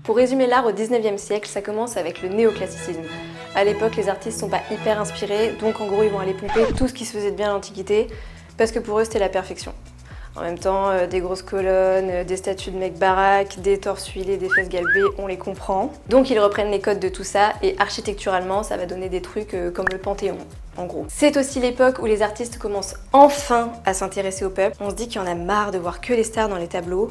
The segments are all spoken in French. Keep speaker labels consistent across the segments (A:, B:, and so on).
A: Pour résumer l'art au 19e siècle, ça commence avec le néoclassicisme. À l'époque, les artistes sont pas hyper inspirés, donc en gros ils vont aller pomper tout ce qui se faisait de bien à l'Antiquité, parce que pour eux c'était la perfection. En même temps, des grosses colonnes, des statues de mecs baraques, des torses huilés, des fesses galbées, on les comprend. Donc ils reprennent les codes de tout ça, et architecturalement ça va donner des trucs comme le Panthéon, en gros. C'est aussi l'époque où les artistes commencent enfin à s'intéresser au peuple. On se dit qu'il y en a marre de voir que les stars dans les tableaux.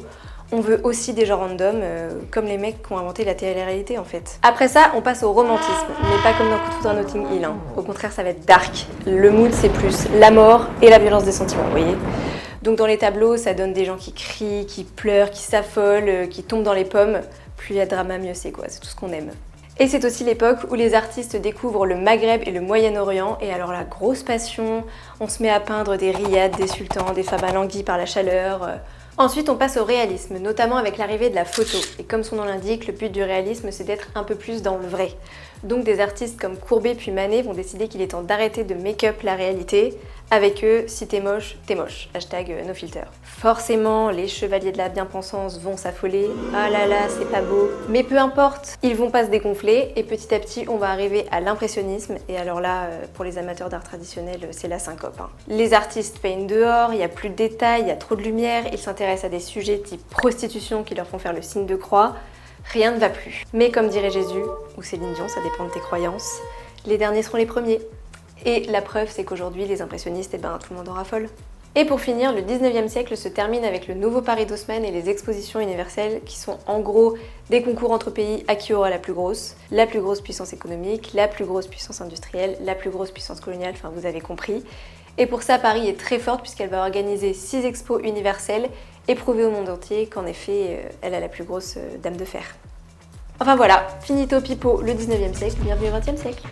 A: On veut aussi des gens random, comme les mecs qui ont inventé la télé-réalité en fait. Après ça, on passe au romantisme, mais pas comme dans Coup de foudre à Notting Hill. Hein. Au contraire, ça va être dark. Le mood, c'est plus la mort et la violence des sentiments, vous voyez. Donc dans les tableaux, ça donne des gens qui crient, qui pleurent, qui s'affolent, qui tombent dans les pommes. Plus il y a de drama, mieux c'est quoi, c'est tout ce qu'on aime. Et c'est aussi l'époque où les artistes découvrent le Maghreb et le Moyen-Orient, et alors la grosse passion, on se met à peindre des riades, des sultans, des femmes alanguies par la chaleur. Ensuite, on passe au réalisme, notamment avec l'arrivée de la photo. Et comme son nom l'indique, le but du réalisme, c'est d'être un peu plus dans le vrai. Donc des artistes comme Courbet puis Manet vont décider qu'il est temps d'arrêter de make-up la réalité. Avec eux, si t'es moche, hashtag #nofilter. Forcément, les chevaliers de la bien-pensance vont s'affoler. Ah là là, c'est pas beau. Mais peu importe, ils vont pas se dégonfler et petit à petit, on va arriver à l'impressionnisme. Et alors là, pour les amateurs d'art traditionnel, c'est la syncope. Hein. Les artistes peignent dehors, il y a plus de détails, il y a trop de lumière, ils s'intéressent à des sujets type prostitution qui leur font faire le signe de croix. Rien ne va plus. Mais comme dirait Jésus, ou Céline Dion, ça dépend de tes croyances, les derniers seront les premiers. Et la preuve, c'est qu'aujourd'hui, les impressionnistes, tout le monde en raffole. Et pour finir, le 19e siècle se termine avec le nouveau Paris d'Haussmann et les expositions universelles qui sont en gros des concours entre pays à qui aura la plus grosse puissance économique, la plus grosse puissance industrielle, la plus grosse puissance coloniale, enfin vous avez compris. Et pour ça, Paris est très forte puisqu'elle va organiser 6 expos universelles et prouver au monde entier qu'en effet, elle a la plus grosse dame de fer. Enfin voilà, finito pipo le 19e siècle, bienvenue au 20e siècle.